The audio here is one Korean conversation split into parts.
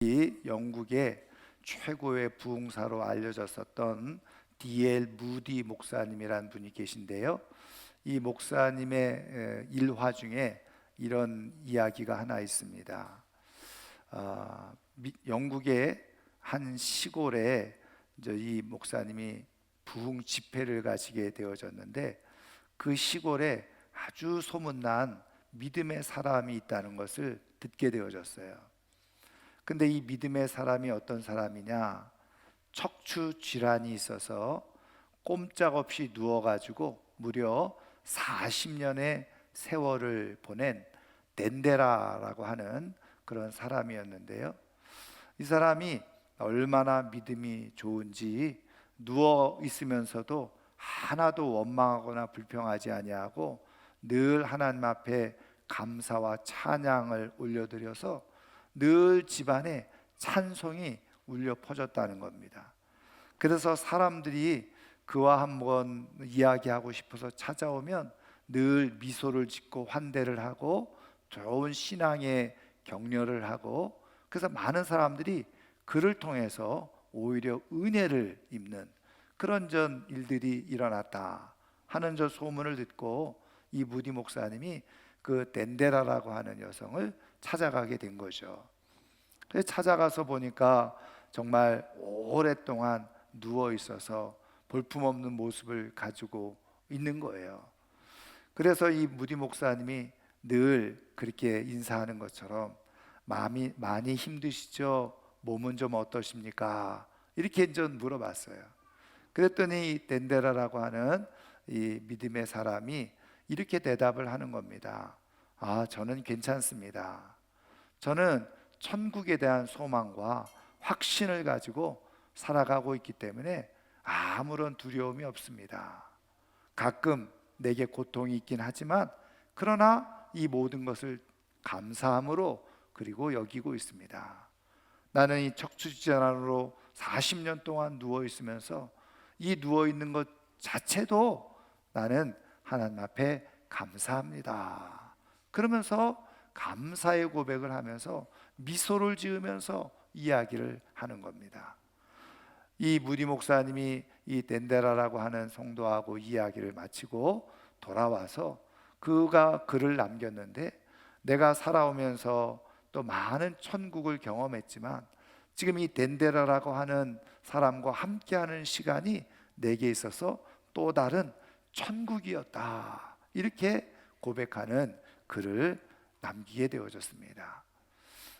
이 영국의 최고의 부흥사로 알려졌었던 D.L. 무디 목사님이란 분이 계신데요. 이 목사님의 일화 중에 이런 이야기가 하나 있습니다. 영국의 한 시골에 이 목사님이 부흥 집회를 가시게 되어졌는데, 그 시골에 아주 소문난 믿음의 사람이 있다는 것을 듣게 되어졌어요. 근데 이 믿음의 사람이 어떤 사람이냐? 척추 질환이 있어서 꼼짝없이 누워가지고 무려 40년의 세월을 보낸 덴데라라고 하는 그런 사람이었는데요. 이 사람이 얼마나 믿음이 좋은지 누워 있으면서도 하나도 원망하거나 불평하지 아니하고 늘 하나님 앞에 감사와 찬양을 올려드려서 늘 집안에 찬송이 울려 퍼졌다는 겁니다. 그래서 사람들이 그와 한번 이야기하고 싶어서 찾아오면 늘 미소를 짓고 환대를 하고 좋은 신앙의 격려를 하고, 그래서 많은 사람들이 그를 통해서 오히려 은혜를 입는 그런 일들이 일어났다 하는 소문을 듣고 이 무디 목사님이 그 덴데라라고 하는 여성을 찾아가게 된 거죠. 그래서 찾아가서 보니까 정말 오랫동안 누워 있어서 볼품없는 모습을 가지고 있는 거예요. 그래서 이 무디 목사님이 늘 그렇게 인사하는 것처럼 마음이 많이 힘드시죠? 몸은 좀 어떠십니까? 이렇게 좀 물어봤어요. 그랬더니 이 덴데라라고 하는 이 믿음의 사람이 이렇게 대답을 하는 겁니다. 저는 괜찮습니다. 저는 천국에 대한 소망과 확신을 가지고 살아가고 있기 때문에 아무런 두려움이 없습니다. 가끔 내게 고통이 있긴 하지만 그러나 이 모든 것을 감사함으로 그리고 여기고 있습니다. 나는 이 척추질환으로 40년 동안 누워 있으면서 이 누워 있는 것 자체도 나는 하나님 앞에 감사합니다. 그러면서 감사의 고백을 하면서 미소를 지으면서 이야기를 하는 겁니다. 이 무디 목사님이 이 덴데라라고 하는 성도하고 이야기를 마치고 돌아와서 그가 글을 남겼는데, 내가 살아오면서 또 많은 천국을 경험했지만 지금 이 덴데라라고 하는 사람과 함께하는 시간이 내게 있어서 또 다른 천국이었다, 이렇게 고백하는 글을 남기게 되어졌습니다.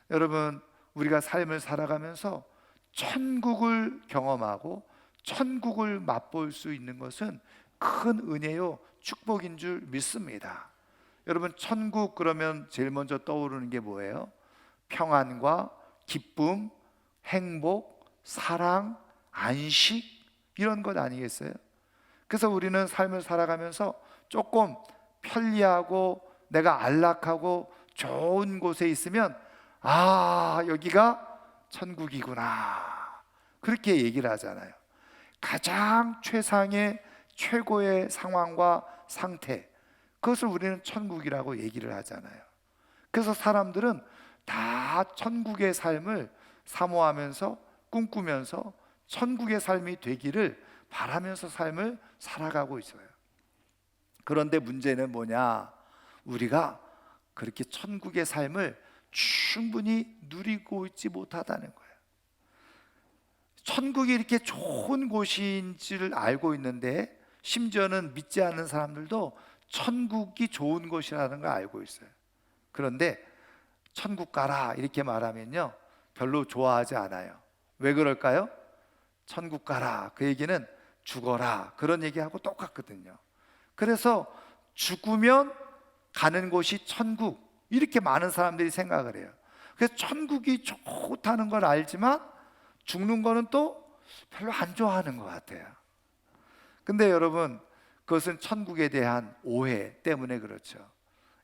여러분, 우리가 삶을 살아가면서 천국을 경험하고 천국을 맛볼 수 있는 것은 큰 은혜요 축복인 줄 믿습니다. 여러분, 천국 그러면 제일 먼저 떠오르는 게 뭐예요? 평안과 기쁨, 행복, 사랑, 안식, 이런 것 아니겠어요? 그래서 우리는 삶을 살아가면서 조금 편리하고 내가 안락하고 좋은 곳에 있으면 여기가 천국이구나, 그렇게 얘기를 하잖아요. 가장 최상의 최고의 상황과 상태, 그것을 우리는 천국이라고 얘기를 하잖아요. 그래서 사람들은 다 천국의 삶을 사모하면서 꿈꾸면서 천국의 삶이 되기를 바라면서 삶을 살아가고 있어요. 그런데 문제는 뭐냐? 우리가 그렇게 천국의 삶을 충분히 누리고 있지 못하다는 거예요. 천국이 이렇게 좋은 곳인 줄 알고 있는데, 심지어는 믿지 않는 사람들도 천국이 좋은 곳이라는 걸 알고 있어요. 그런데 천국 가라 이렇게 말하면요 별로 좋아하지 않아요. 왜 그럴까요? 천국 가라, 그 얘기는 죽어라, 그런 얘기하고 똑같거든요. 그래서 죽으면 가는 곳이 천국, 이렇게 많은 사람들이 생각을 해요. 그래서 천국이 좋다는 걸 알지만 죽는 거는 또 별로 안 좋아하는 것 같아요. 근데 여러분, 그것은 천국에 대한 오해 때문에 그렇죠.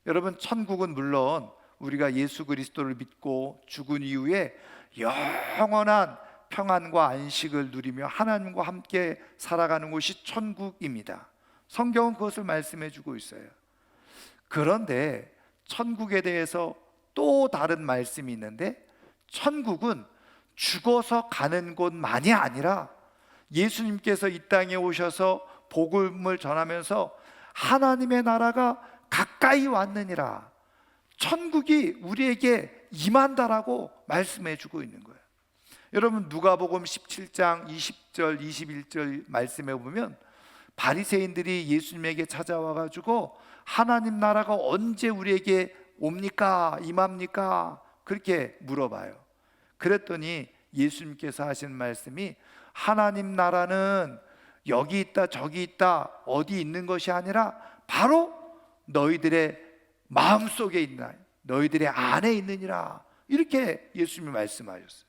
여러분, 천국은 물론 우리가 예수 그리스도를 믿고 죽은 이후에 영원한 평안과 안식을 누리며 하나님과 함께 살아가는 곳이 천국입니다. 성경은 그것을 말씀해 주고 있어요. 그런데 천국에 대해서 또 다른 말씀이 있는데, 천국은 죽어서 가는 곳만이 아니라 예수님께서 이 땅에 오셔서 복음을 전하면서 하나님의 나라가 가까이 왔느니라, 천국이 우리에게 임한다라고 말씀해 주고 있는 거예요. 여러분, 누가복음 17장 20절 21절 말씀해 보면 바리새인들이 예수님에게 찾아와 가지고 하나님 나라가 언제 우리에게 옵니까? 임합니까? 그렇게 물어봐요. 그랬더니 예수님께서 하신 말씀이 하나님 나라는 여기 있다 저기 있다 어디 있는 것이 아니라 바로 너희들의 마음속에 있나, 너희들의 안에 있느니라, 이렇게 예수님이 말씀하셨어요.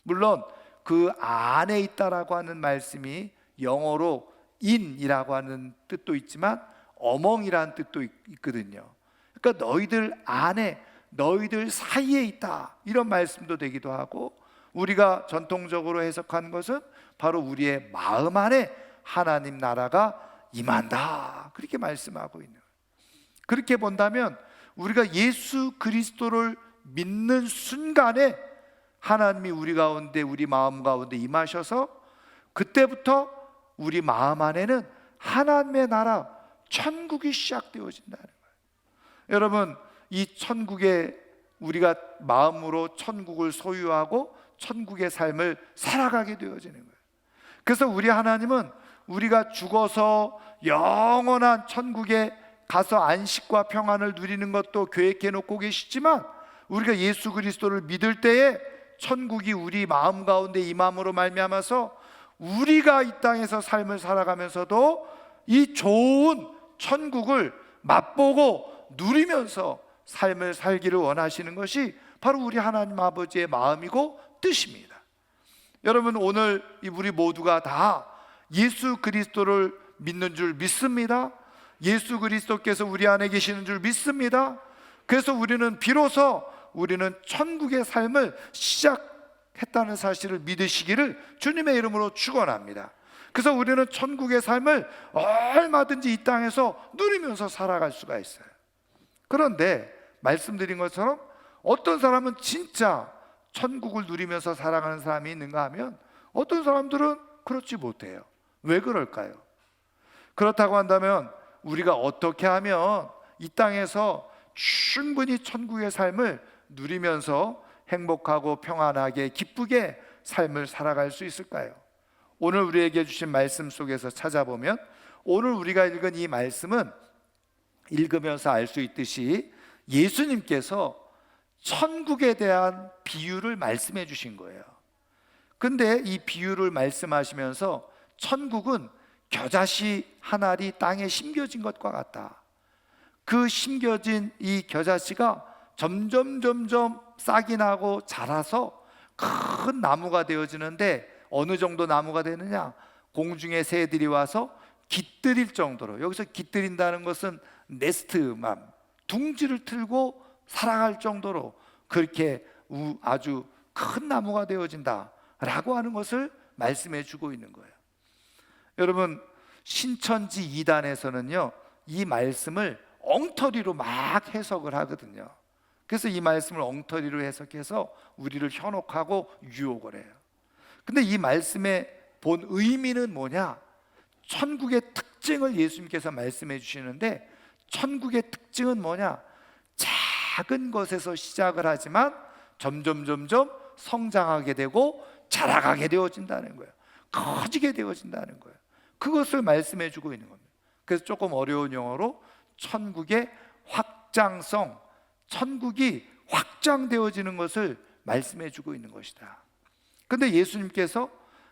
물론 그 안에 있다라고 하는 말씀이 영어로 in이라고 하는 뜻도 있지만 among이라는 뜻도 있거든요. 그러니까 너희들 안에, 너희들 사이에 있다, 이런 말씀도 되기도 하고, 우리가 전통적으로 해석한 것은 바로 우리의 마음 안에 하나님 나라가 임한다, 그렇게 말씀하고 있는 거예요. 그렇게 본다면 우리가 예수 그리스도를 믿는 순간에 하나님이 우리 가운데, 우리 마음 가운데 임하셔서 그때부터 우리 마음 안에는 하나님의 나라, 천국이 시작되어진다는 거예요. 여러분, 이 천국에 우리가 마음으로 천국을 소유하고 천국의 삶을 살아가게 되어지는 거예요. 그래서 우리 하나님은 우리가 죽어서 영원한 천국에 가서 안식과 평안을 누리는 것도 계획해 놓고 계시지만, 우리가 예수 그리스도를 믿을 때에 천국이 우리 마음 가운데 임함으로 말미암아서 우리가 이 땅에서 삶을 살아가면서도 이 좋은 천국을 맛보고 누리면서 삶을 살기를 원하시는 것이 바로 우리 하나님 아버지의 마음이고 뜻입니다. 여러분, 오늘 우리 모두가 다 예수 그리스도를 믿는 줄 믿습니다. 예수 그리스도께서 우리 안에 계시는 줄 믿습니다. 그래서 우리는 비로소 우리는 천국의 삶을 시작했다는 사실을 믿으시기를 주님의 이름으로 축원합니다. 그래서 우리는 천국의 삶을 얼마든지 이 땅에서 누리면서 살아갈 수가 있어요. 그런데 말씀드린 것처럼 어떤 사람은 진짜 천국을 누리면서 살아가는 사람이 있는가 하면 어떤 사람들은 그렇지 못해요. 왜 그럴까요? 그렇다고 한다면 우리가 어떻게 하면 이 땅에서 충분히 천국의 삶을 누리면서 행복하고 평안하게 기쁘게 삶을 살아갈 수 있을까요? 오늘 우리에게 주신 말씀 속에서 찾아보면 오늘 우리가 읽은 이 말씀은 읽으면서 알 수 있듯이 예수님께서 천국에 대한 비유를 말씀해 주신 거예요. 근데 이 비유를 말씀하시면서 천국은 겨자씨 한 알이 땅에 심겨진 것과 같다. 그 심겨진 이 겨자씨가 점점 싹이 나고 자라서 큰 나무가 되어지는데 어느 정도 나무가 되느냐? 공중의 새들이 와서 깃들일 정도로, 여기서 깃들인다는 것은 네스트맘, 둥지를 틀고 살아갈 정도로 그렇게 아주 큰 나무가 되어진다라고 하는 것을 말씀해 주고 있는 거예요. 여러분, 신천지 2단에서는요 이 말씀을 엉터리로 막 해석을 하거든요. 그래서 이 말씀을 엉터리로 해석해서 우리를 현혹하고 유혹을 해요. 근데 이 말씀의 본 의미는 뭐냐? 천국의 특징을 예수님께서 말씀해 주시는데, 천국의 특징은 뭐냐? 작은 것에서 시작을 하지만 점점 성장하게 되고 자라가게 되어진다는 거예요. 커지게 되어진다는 거예요. 그것을 말씀해 주고 있는 겁니다. 그래서 조금 어려운 영어로 천국의 확장성, 천국이 확장되어지는 것을 말씀해 주고 있는 것이다. 근데 예수님께서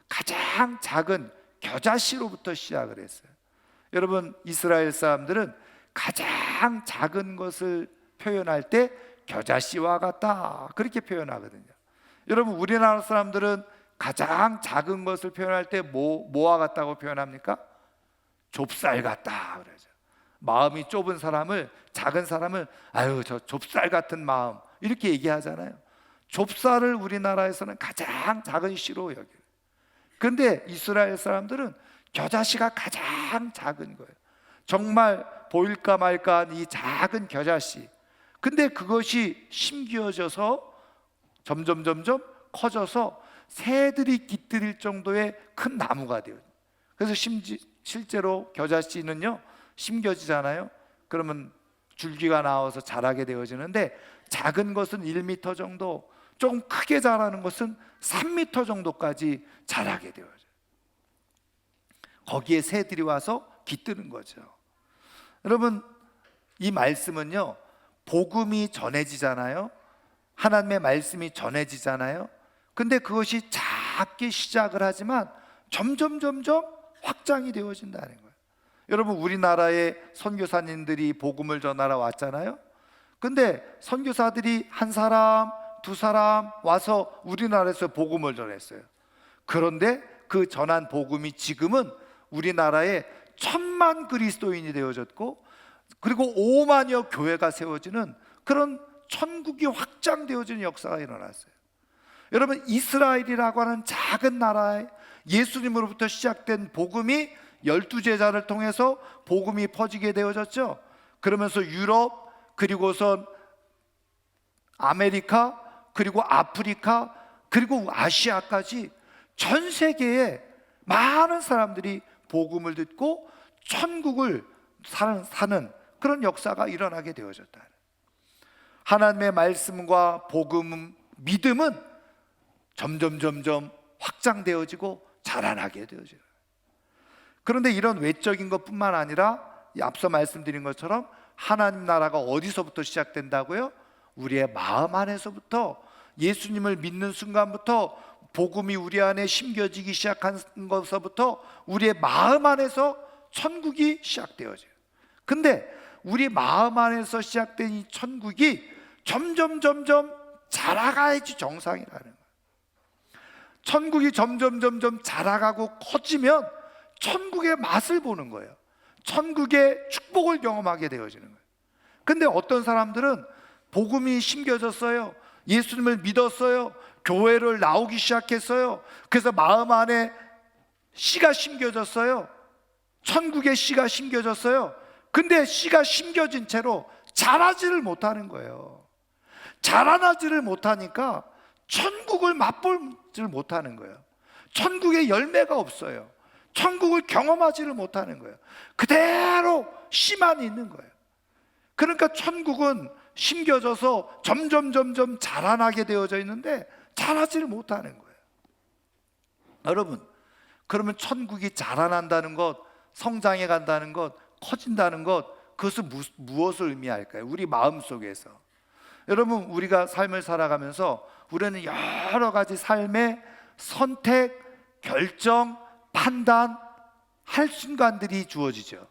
가장 작은 겨자씨로부터 시작을 했어요. 여러분, 이스라엘 사람들은 가장 작은 것을 표현할 때 겨자씨와 같다, 그렇게 표현하거든요. 여러분, 우리나라 사람들은 가장 작은 것을 표현할 때 뭐와 같다고 표현합니까? 좁쌀 같다 그러죠. 마음이 좁은 사람을, 작은 사람을 아유 저 좁쌀 같은 마음, 이렇게 얘기하잖아요. 좁쌀을 우리나라에서는 가장 작은 씨로 여겨요. 그런데 이스라엘 사람들은 겨자씨가 가장 작은 거예요. 정말 보일까 말까한 이 작은 겨자씨, 근데 그것이 심겨져서 점점 커져서 새들이 깃들일 정도의 큰 나무가 돼요. 그래서 실제로 겨자씨는요, 심겨지잖아요. 그러면 줄기가 나와서 자라게 되어지는데, 작은 것은 1m 정도, 조금 크게 자라는 것은 3m 정도까지 자라게 되어져요. 거기에 새들이 와서 깃드는 거죠. 여러분, 이 말씀은요, 복음이 전해지잖아요. 하나님의 말씀이 전해지잖아요. 근데 그것이 작게 시작을 하지만 점점 확장이 되어진다는 거예요. 여러분, 우리나라에 선교사님들이 복음을 전하러 왔잖아요. 근데 선교사들이 한 사람, 두 사람 와서 우리나라에서 복음을 전했어요. 그런데 그 전한 복음이 지금은 우리나라에 1000만 그리스도인이 되어졌고, 그리고 5만여 교회가 세워지는 그런 천국이 확장되어지는 역사가 일어났어요. 여러분, 이스라엘이라고 하는 작은 나라에 예수님으로부터 시작된 복음이 12제자를 통해서 복음이 퍼지게 되어졌죠. 그러면서 유럽, 그리고선 아메리카, 그리고 아프리카, 그리고 아시아까지 전 세계에 많은 사람들이 복음을 듣고 천국을 사는 그런 역사가 일어나게 되어졌다. 하나님의 말씀과 복음, 믿음은 점점 확장되어지고 자라나게 되어져요. 그런데 이런 외적인 것뿐만 아니라 앞서 말씀드린 것처럼 하나님 나라가 어디서부터 시작된다고요? 우리의 마음 안에서부터, 예수님을 믿는 순간부터, 복음이 우리 안에 심겨지기 시작한 것서부터 우리의 마음 안에서 천국이 시작되어져요. 근데 우리 마음 안에서 시작된 이 천국이 점점 자라가야지 정상이라는 거예요. 천국이 점점 자라가고 커지면 천국의 맛을 보는 거예요. 천국의 축복을 경험하게 되어지는 거예요. 근데 어떤 사람들은 복음이 심겨졌어요. 예수님을 믿었어요. 교회를 나오기 시작했어요. 그래서 마음 안에 씨가 심겨졌어요. 천국의 씨가 심겨졌어요. 근데 씨가 심겨진 채로 자라지를 못하는 거예요. 자라나지를 못하니까 천국을 맛보지를 못하는 거예요. 천국의 열매가 없어요. 천국을 경험하지를 못하는 거예요. 그대로 씨만 있는 거예요. 그러니까 천국은 심겨져서 점점 자라나게 되어져 있는데 자라지를 못하는 거예요. 여러분, 그러면 천국이 자라난다는 것, 성장해 간다는 것, 커진다는 것, 그것은 무엇을 의미할까요? 우리 마음속에서. 여러분, 우리가 삶을 살아가면서 우리는 여러 가지 삶의 선택, 결정, 판단할 순간들이 주어지죠.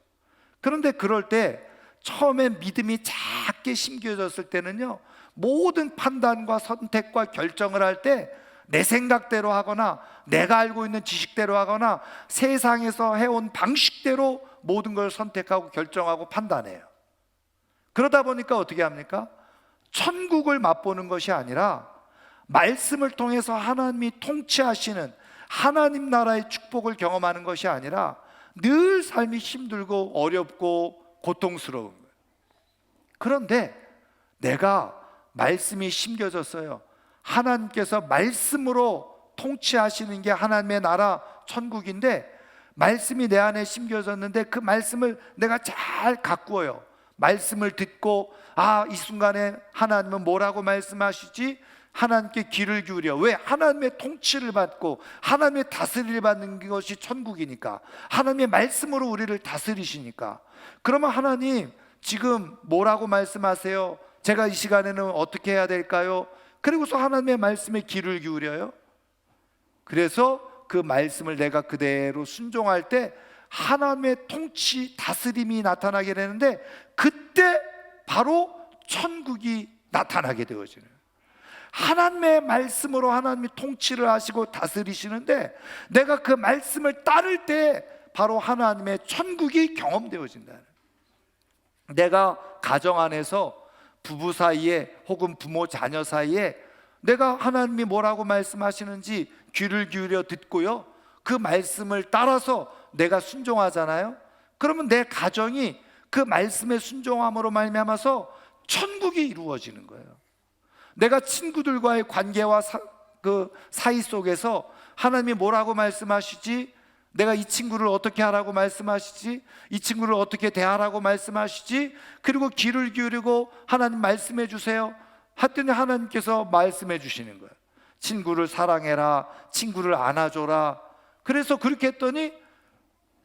그런데 그럴 때 처음에 믿음이 작게 심겨졌을 때는요, 모든 판단과 선택과 결정을 할 때 내 생각대로 하거나 내가 알고 있는 지식대로 하거나 세상에서 해온 방식대로 모든 걸 선택하고 결정하고 판단해요. 그러다 보니까 어떻게 합니까? 천국을 맛보는 것이 아니라 말씀을 통해서 하나님이 통치하시는 하나님 나라의 축복을 경험하는 것이 아니라 늘 삶이 힘들고 어렵고 고통스러운 거예요. 그런데 내가 말씀이 심겨졌어요. 하나님께서 말씀으로 통치하시는 게 하나님의 나라 천국인데, 말씀이 내 안에 심겨졌는데 그 말씀을 내가 잘 가꾸어요. 말씀을 듣고, 이 순간에 하나님은 뭐라고 말씀하시지? 하나님께 귀를 기울여. 왜? 하나님의 통치를 받고 하나님의 다스리를 받는 것이 천국이니까. 하나님의 말씀으로 우리를 다스리시니까. 그러면 하나님 지금 뭐라고 말씀하세요? 제가 이 시간에는 어떻게 해야 될까요? 그리고서 하나님의 말씀에 귀를 기울여요. 그래서 그 말씀을 내가 그대로 순종할 때 하나님의 통치, 다스림이 나타나게 되는데, 그때 바로 천국이 나타나게 되어지는, 하나님의 말씀으로 하나님이 통치를 하시고 다스리시는데 내가 그 말씀을 따를 때 바로 하나님의 천국이 경험되어진다는. 내가 가정 안에서 부부 사이에 혹은 부모 자녀 사이에 내가 하나님이 뭐라고 말씀하시는지 귀를 기울여 듣고요, 그 말씀을 따라서 내가 순종하잖아요. 그러면 내 가정이 그 말씀의 순종함으로 말미암아서 천국이 이루어지는 거예요. 내가 친구들과의 관계와 그 사이 속에서 하나님이 뭐라고 말씀하시지? 내가 이 친구를 어떻게 하라고 말씀하시지? 이 친구를 어떻게 대하라고 말씀하시지? 그리고 귀를 기울이고 하나님 말씀해 주세요 했더니 하나님께서 말씀해 주시는 거예요. 친구를 사랑해라, 친구를 안아줘라. 그래서 그렇게 했더니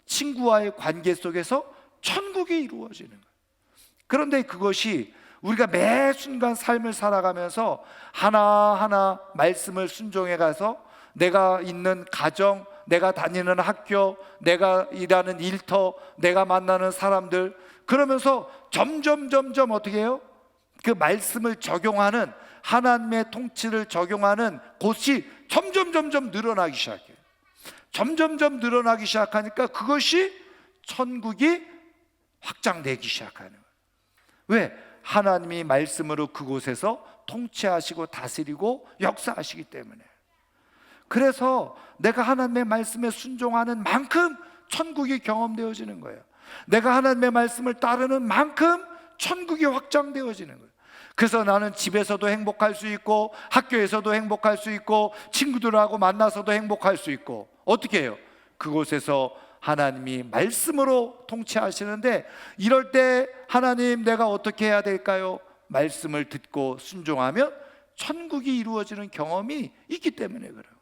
친구와의 관계 속에서 천국이 이루어지는 거예요. 그런데 그것이 우리가 매 순간 삶을 살아가면서 하나하나 말씀을 순종해 가서 내가 있는 가정, 내가 다니는 학교, 내가 일하는 일터, 내가 만나는 사람들, 그러면서 점점 어떻게 해요? 그 말씀을 적용하는, 하나님의 통치를 적용하는 곳이 점점 늘어나기 시작해요. 점점 늘어나기 시작하니까 그것이 천국이 확장되기 시작하는 거예요. 왜? 하나님이 말씀으로 그곳에서 통치하시고 다스리고 역사하시기 때문에. 그래서 내가 하나님의 말씀에 순종하는 만큼 천국이 경험되어지는 거예요. 내가 하나님의 말씀을 따르는 만큼 천국이 확장되어지는 거예요. 그래서 나는 집에서도 행복할 수 있고, 학교에서도 행복할 수 있고, 친구들하고 만나서도 행복할 수 있고. 어떻게 해요? 그곳에서 하나님이 말씀으로 통치하시는데, 이럴 때 하나님 내가 어떻게 해야 될까요? 말씀을 듣고 순종하면 천국이 이루어지는 경험이 있기 때문에 그래요.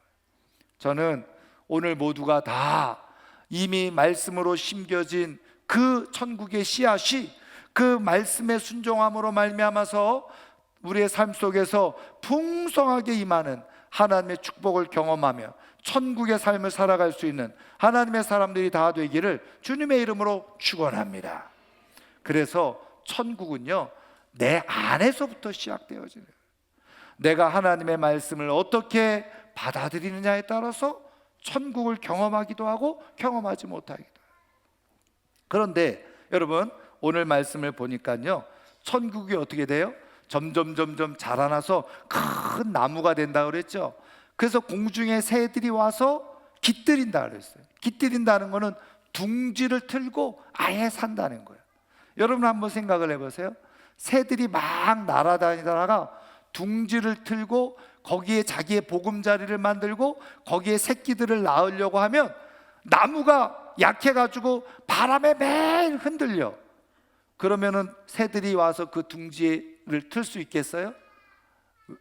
저는 오늘 모두가 다 이미 말씀으로 심겨진 그 천국의 씨앗이 그 말씀에 순종함으로 말미암아서 우리의 삶 속에서 풍성하게 임하는 하나님의 축복을 경험하며 천국의 삶을 살아갈 수 있는 하나님의 사람들이 다 되기를 주님의 이름으로 축원합니다. 그래서 천국은요, 내 안에서부터 시작되어지는 거예요. 내가 하나님의 말씀을 어떻게 받아들이느냐에 따라서 천국을 경험하기도 하고 경험하지 못하기도 해요. 그런데 여러분, 오늘 말씀을 보니까요, 천국이 어떻게 돼요? 점점 자라나서 큰 나무가 된다 그랬죠. 그래서 공중의 새들이 와서 깃들인다 그랬어요. 깃들인다는 거는 둥지를 틀고 아예 산다는 거예요. 여러분 한번 생각을 해보세요. 새들이 막 날아다니다가 둥지를 틀고 거기에 자기의 보금자리를 만들고 거기에 새끼들을 낳으려고 하면 나무가 약해가지고 바람에 매일 흔들려. 그러면은 새들이 와서 그 둥지를 틀 수 있겠어요?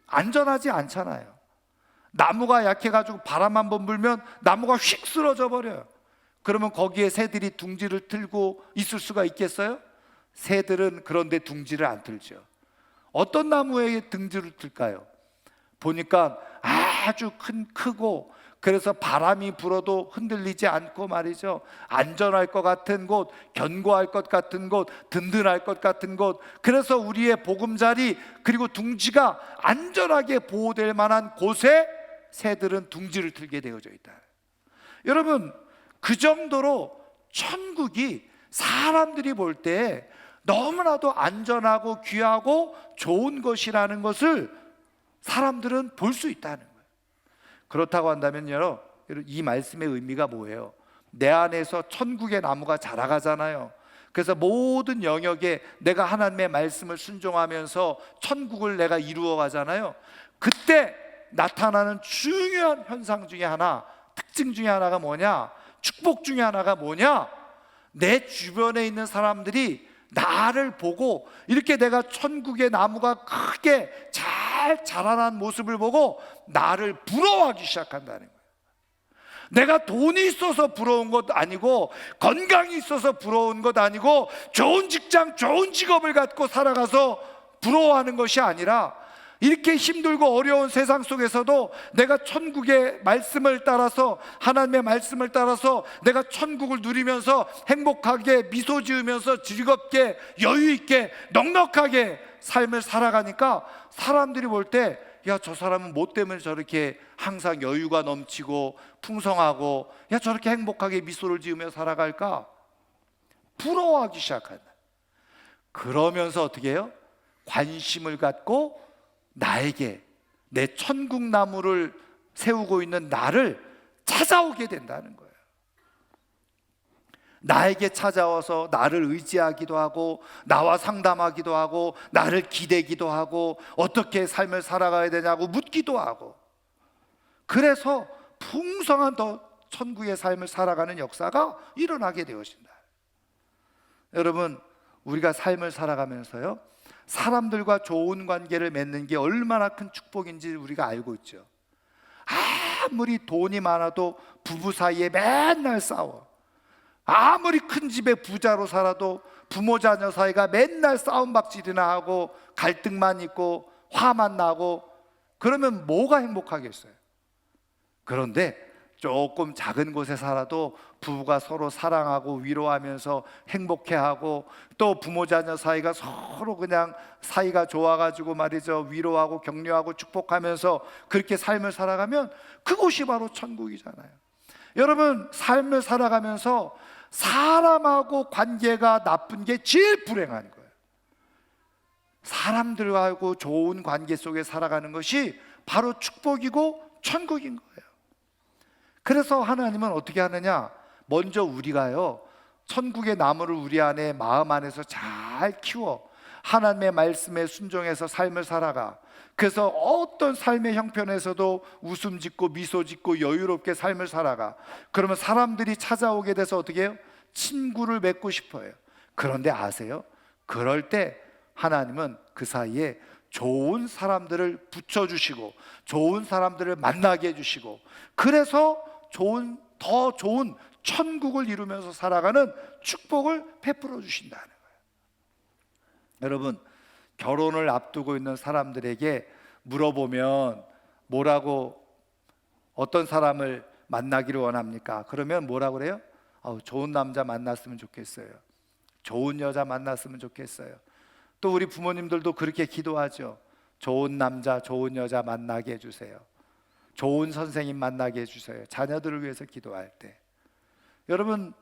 안전하지 않잖아요. 나무가 약해가지고 바람 한번 불면 나무가 휙 쓰러져 버려요. 그러면 거기에 새들이 둥지를 틀고 있을 수가 있겠어요? 새들은 그런데 둥지를 안 틀죠. 어떤 나무에 둥지를 틀까요? 보니까 아주 크고, 그래서 바람이 불어도 흔들리지 않고 말이죠, 안전할 것 같은 곳, 견고할 것 같은 곳, 든든할 것 같은 곳, 그래서 우리의 보금자리 그리고 둥지가 안전하게 보호될 만한 곳에 새들은 둥지를 틀게 되어져 있다. 여러분, 그 정도로 천국이 사람들이 볼 때 너무나도 안전하고 귀하고 좋은 것이라는 것을 사람들은 볼 수 있다는 거예요. 그렇다고 한다면요, 이 말씀의 의미가 뭐예요? 내 안에서 천국의 나무가 자라가잖아요. 그래서 모든 영역에 내가 하나님의 말씀을 순종하면서 천국을 내가 이루어 가잖아요. 그때 나타나는 중요한 현상 중에 하나, 특징 중에 하나가 뭐냐? 축복 중에 하나가 뭐냐? 내 주변에 있는 사람들이 나를 보고 이렇게 내가 천국의 나무가 크게 잘 자라난 모습을 보고 나를 부러워하기 시작한다는 거예요. 내가 돈이 있어서 부러운 것 아니고, 건강이 있어서 부러운 것 아니고, 좋은 직장, 좋은 직업을 갖고 살아가서 부러워하는 것이 아니라, 이렇게 힘들고 어려운 세상 속에서도 내가 천국의 말씀을 따라서, 하나님의 말씀을 따라서 내가 천국을 누리면서 행복하게 미소 지으면서 즐겁게 여유 있게 넉넉하게 삶을 살아가니까 사람들이 볼 때, 야, 저 사람은 뭐 때문에 저렇게 항상 여유가 넘치고 풍성하고, 야, 저렇게 행복하게 미소를 지으며 살아갈까? 부러워하기 시작한다. 그러면서 어떻게 해요? 관심을 갖고 나에게, 내 천국 나무를 세우고 있는 나를 찾아오게 된다는 거예요. 나에게 찾아와서 나를 의지하기도 하고 나와 상담하기도 하고 나를 기대기도 하고 어떻게 삶을 살아가야 되냐고 묻기도 하고, 그래서 풍성한 더 천국의 삶을 살아가는 역사가 일어나게 되어진다. 여러분, 우리가 삶을 살아가면서요, 사람들과 좋은 관계를 맺는 게 얼마나 큰 축복인지 우리가 알고 있죠. 아무리 돈이 많아도 부부 사이에 맨날 싸워. 아무리 큰 집의 부자로 살아도 부모 자녀 사이가 맨날 싸움박질이나 하고 갈등만 있고 화만 나고, 그러면 뭐가 행복하겠어요? 그런데 조금 작은 곳에 살아도 부부가 서로 사랑하고 위로하면서 행복해하고, 또 부모 자녀 사이가 서로 그냥 사이가 좋아가지고 말이죠, 위로하고 격려하고 축복하면서 그렇게 삶을 살아가면 그곳이 바로 천국이잖아요. 여러분, 삶을 살아가면서 사람하고 관계가 나쁜 게 제일 불행한 거예요. 사람들하고 좋은 관계 속에 살아가는 것이 바로 축복이고 천국인 거예요. 그래서 하나님은 어떻게 하느냐, 먼저 우리가요, 천국의 나무를 우리 안에 마음 안에서 잘 키워 하나님의 말씀에 순종해서 삶을 살아가. 그래서 어떤 삶의 형편에서도 웃음 짓고 미소 짓고 여유롭게 삶을 살아가. 그러면 사람들이 찾아오게 돼서 어떻게 해요? 친구를 맺고 싶어요. 그런데 아세요? 그럴 때 하나님은 그 사이에 좋은 사람들을 붙여주시고 좋은 사람들을 만나게 해주시고, 그래서 더 좋은 천국을 이루면서 살아가는 축복을 베풀어 주신다는 거예요. 여러분, 결혼을 앞두고 있는 사람들에게 물어보면 뭐라고, 어떤 사람을 만나기를 원합니까? 그러면 뭐라고 그래요? 좋은 남자 만났으면 좋겠어요. 좋은 여자 만났으면 좋겠어요. 또 우리 부모님들도 그렇게 기도하죠. 좋은 남자, 좋은 여자 만나게 해주세요. 좋은 선생님 만나게 해주세요. 자녀들을 위해서 기도할 때. 여러분,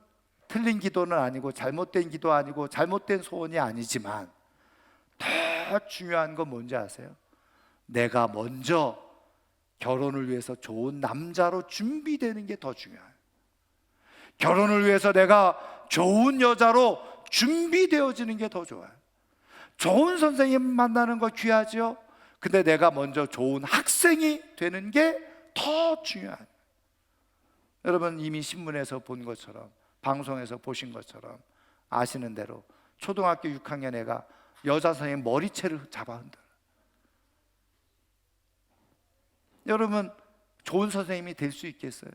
틀린 기도는 아니고 잘못된 기도 아니고 잘못된 소원이 아니지만 더 중요한 건 뭔지 아세요? 내가 먼저 결혼을 위해서 좋은 남자로 준비되는 게 더 중요해요. 결혼을 위해서 내가 좋은 여자로 준비되어지는 게 더 좋아요. 좋은 선생님 만나는 거 귀하죠. 근데 내가 먼저 좋은 학생이 되는 게 더 중요한. 여러분, 이미 신문에서 본 것처럼 방송에서 보신 것처럼 아시는 대로 초등학교 6학년 애가 여자 선생님 머리채를 잡아 흔들어요. 여러분, 좋은 선생님이 될 수 있겠어요?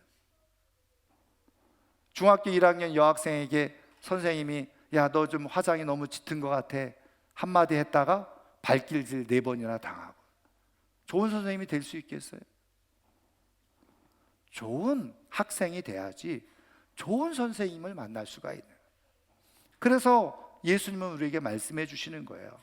중학교 1학년 여학생에게 선생님이 야, 너 좀 화장이 너무 짙은 것 같아 한마디 했다가 발길질 4번이나 당하고, 좋은 선생님이 될 수 있겠어요? 좋은 학생이 돼야지 좋은 선생님을 만날 수가 있는 거예요. 그래서 예수님은 우리에게 말씀해 주시는 거예요.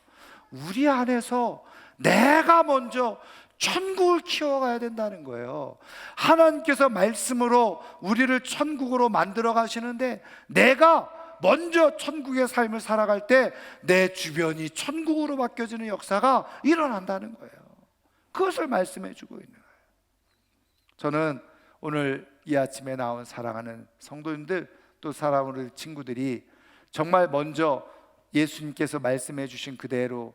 우리 안에서 내가 먼저 천국을 키워가야 된다는 거예요. 하나님께서 말씀으로 우리를 천국으로 만들어 가시는데, 내가 먼저 천국의 삶을 살아갈 때 내 주변이 천국으로 바뀌어지는 역사가 일어난다는 거예요. 그것을 말씀해 주고 있는 거예요. 저는 오늘 이 아침에 나온 사랑하는 성도님들, 또 사랑하는 친구들이 정말 먼저 예수님께서 말씀해 주신 그대로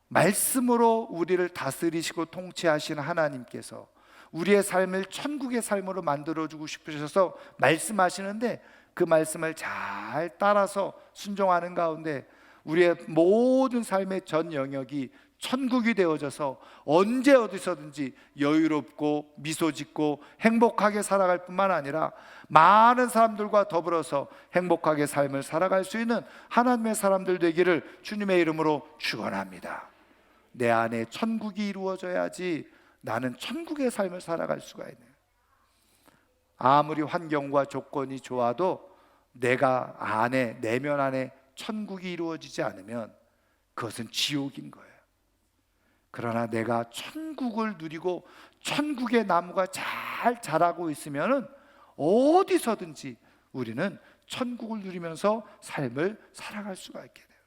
말씀으로 우리를 다스리시고 통치하시는 하나님께서 우리의 삶을 천국의 삶으로 만들어주고 싶으셔서 말씀하시는데, 그 말씀을 잘 따라서 순종하는 가운데 우리의 모든 삶의 전 영역이 천국이 되어져서 언제 어디서든지 여유롭고 미소 짓고 행복하게 살아갈 뿐만 아니라 많은 사람들과 더불어서 행복하게 삶을 살아갈 수 있는 하나님의 사람들 되기를 주님의 이름으로 축원합니다. 내 안에 천국이 이루어져야지 나는 천국의 삶을 살아갈 수가 있네요. 아무리 환경과 조건이 좋아도 내가 안에, 내면 안에 천국이 이루어지지 않으면 그것은 지옥인 거예요. 그러나 내가 천국을 누리고 천국의 나무가 잘 자라고 있으면 어디서든지 우리는 천국을 누리면서 삶을 살아갈 수가 있게 돼요.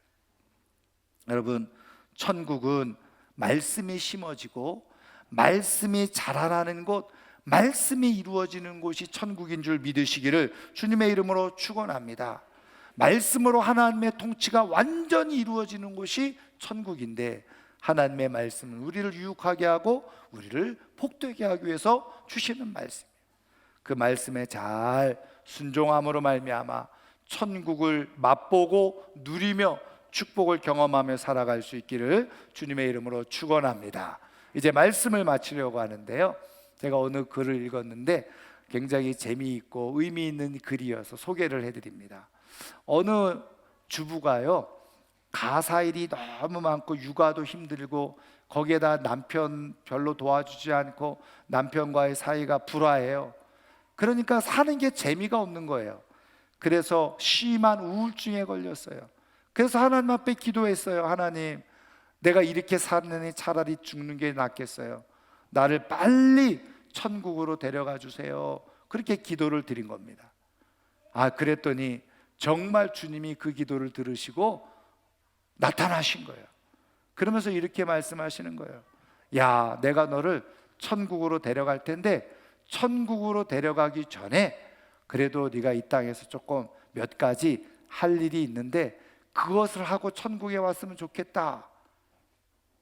여러분, 천국은 말씀이 심어지고 말씀이 자라나는 곳, 말씀이 이루어지는 곳이 천국인 줄 믿으시기를 주님의 이름으로 축원합니다. 말씀으로 하나님의 통치가 완전히 이루어지는 곳이 천국인데, 하나님의 말씀은 우리를 유익하게 하고 우리를 복되게 하기 위해서 주시는 말씀이에요. 그 말씀에 잘 순종함으로 말미암아 천국을 맛보고 누리며 축복을 경험하며 살아갈 수 있기를 주님의 이름으로 축원합니다. 이제 말씀을 마치려고 하는데요, 제가 어느 글을 읽었는데 굉장히 재미있고 의미 있는 글이어서 소개를 해드립니다. 어느 주부가요, 가사일이 너무 많고 육아도 힘들고 거기에다 남편 별로 도와주지 않고 남편과의 사이가 불화해요. 그러니까 사는 게 재미가 없는 거예요. 그래서 심한 우울증에 걸렸어요. 그래서 하나님 앞에 기도했어요. 하나님, 내가 이렇게 사느니 차라리 죽는 게 낫겠어요. 나를 빨리 천국으로 데려가 주세요. 그렇게 기도를 드린 겁니다. 그랬더니 정말 주님이 그 기도를 들으시고 나타나신 거예요. 그러면서 이렇게 말씀하시는 거예요. 야, 내가 너를 천국으로 데려갈 텐데 천국으로 데려가기 전에 그래도 네가 이 땅에서 조금 몇 가지 할 일이 있는데 그것을 하고 천국에 왔으면 좋겠다.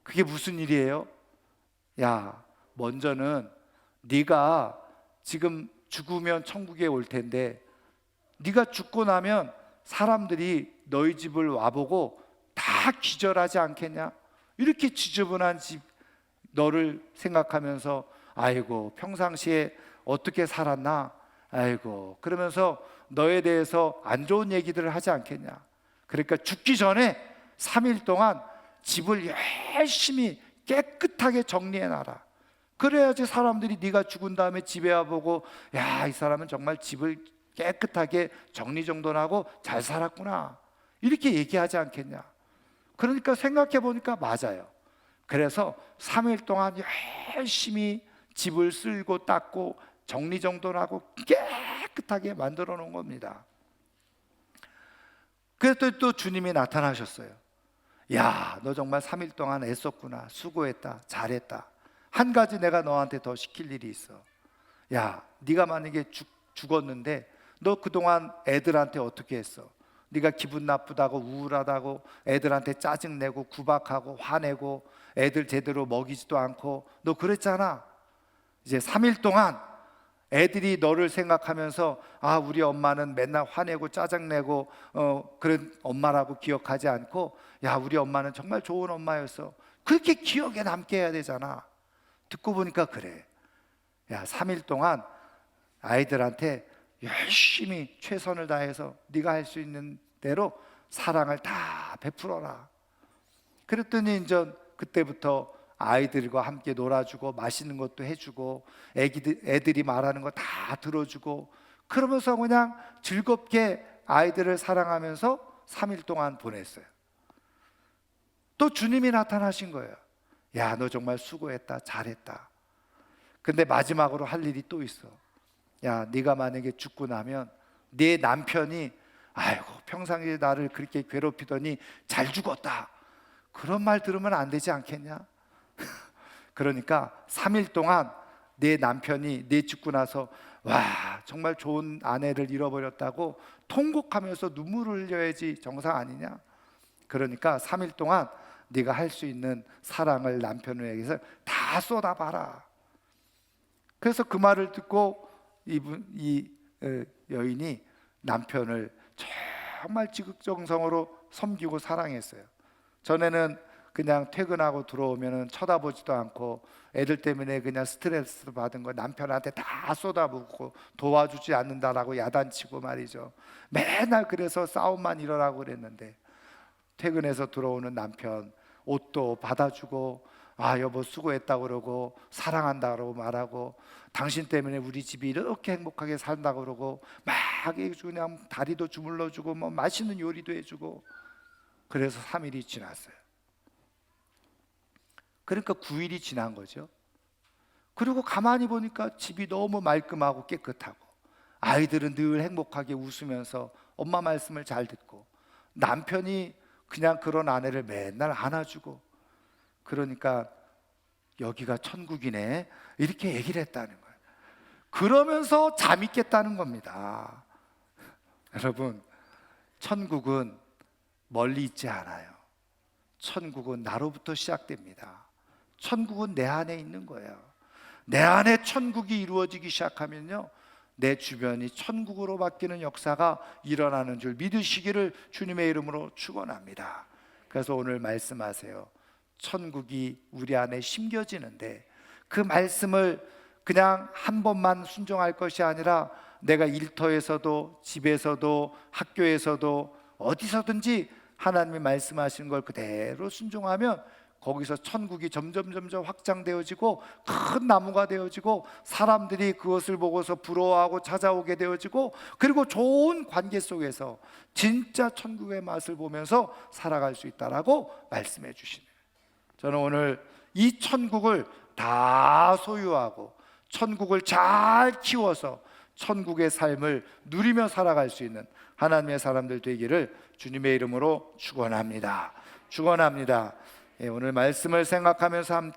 그게 무슨 일이에요? 야, 먼저는 네가 지금 죽으면 천국에 올 텐데 네가 죽고 나면 사람들이 너희 집을 와보고 다 기절하지 않겠냐? 이렇게 지저분한 집 너를 생각하면서 아이고 평상시에 어떻게 살았나? 아이고 그러면서 너에 대해서 안 좋은 얘기들을 하지 않겠냐? 그러니까 죽기 전에 3일 동안 집을 열심히 깨끗하게 정리해놔라. 그래야지 사람들이 네가 죽은 다음에 집에 와보고 야, 이 사람은 정말 집을 깨끗하게 정리정돈하고 잘 살았구나, 이렇게 얘기하지 않겠냐. 그러니까 생각해 보니까 맞아요. 그래서 3일 동안 열심히 집을 쓸고 닦고 정리정돈하고 깨끗하게 만들어 놓은 겁니다. 그랬더니 또 주님이 나타나셨어요. 야, 너 정말 3일 동안 애썼구나, 수고했다, 잘했다. 한 가지 내가 너한테 더 시킬 일이 있어. 야, 네가 만약에 죽었는데 너 그동안 애들한테 어떻게 했어? 네가 기분 나쁘다고 우울하다고 애들한테 짜증내고 구박하고 화내고 애들 제대로 먹이지도 않고 너 그랬잖아. 이제 3일 동안 애들이 너를 생각하면서 우리 엄마는 맨날 화내고 짜증내고 그런 엄마라고 기억하지 않고 야, 우리 엄마는 정말 좋은 엄마였어, 그렇게 기억에 남게 해야 되잖아. 듣고 보니까 그래. 야, 3일 동안 아이들한테 열심히 최선을 다해서 네가 할 수 있는 대로 사랑을 다 베풀어라. 그랬더니 이제 그때부터 아이들과 함께 놀아주고 맛있는 것도 해주고 애들이 말하는 거 다 들어주고 그러면서 그냥 즐겁게 아이들을 사랑하면서 3일 동안 보냈어요. 또 주님이 나타나신 거예요. 야, 너 정말 수고했다, 잘했다. 근데 마지막으로 할 일이 또 있어. 야, 네가 만약에 죽고 나면 네 남편이 아이고 평상시에 나를 그렇게 괴롭히더니 잘 죽었다, 그런 말 들으면 안 되지 않겠냐? 그러니까 3일 동안 내 남편이 네 죽고 나서 와, 정말 좋은 아내를 잃어버렸다고 통곡하면서 눈물을 흘려야지 정상 아니냐? 그러니까 3일 동안 네가 할 수 있는 사랑을 남편에게서 다 쏟아봐라. 그래서 그 말을 듣고 이 여인이 남편을 정말 지극정성으로 섬기고 사랑했어요. 전에는 그냥 퇴근하고 들어오면 쳐다보지도 않고 애들 때문에 그냥 스트레스 받은 거 남편한테 다 쏟아붓고 도와주지 않는다라고 야단치고 말이죠. 맨날 그래서 싸움만 일어나고 그랬는데 퇴근해서 들어오는 남편 옷도 받아주고 여보 수고했다고 그러고 사랑한다 그러고 말하고 당신 때문에 우리 집이 이렇게 행복하게 산다고 그러고 막 그냥 다리도 주물러주고 뭐 맛있는 요리도 해주고. 그래서 3일이 지났어요. 그러니까 9일이 지난 거죠. 그리고 가만히 보니까 집이 너무 말끔하고 깨끗하고 아이들은 늘 행복하게 웃으면서 엄마 말씀을 잘 듣고 남편이 그냥 그런 아내를 맨날 안아주고. 그러니까 여기가 천국이네 이렇게 얘기를 했다는 거예요. 그러면서 잠이 깼다는 겁니다. 여러분, 천국은 멀리 있지 않아요. 천국은 나로부터 시작됩니다. 천국은 내 안에 있는 거예요. 내 안에 천국이 이루어지기 시작하면요, 내 주변이 천국으로 바뀌는 역사가 일어나는 줄 믿으시기를 주님의 이름으로 축원합니다. 그래서 오늘 말씀하세요. 천국이 우리 안에 심겨지는데 그 말씀을 그냥 한 번만 순종할 것이 아니라 내가 일터에서도 집에서도 학교에서도 어디서든지 하나님이 말씀하시는 걸 그대로 순종하면 거기서 천국이 점점 확장되어지고 큰 나무가 되어지고 사람들이 그것을 보고서 부러워하고 찾아오게 되어지고, 그리고 좋은 관계 속에서 진짜 천국의 맛을 보면서 살아갈 수 있다라고 말씀해 주시네요. 저는 오늘 이 천국을 다 소유하고 천국을 잘 키워서 천국의 삶을 누리며 살아갈 수 있는 하나님의 사람들 되기를 주님의 이름으로 축원합니다. 축원합니다. 오늘 말씀을 생각하면서 함께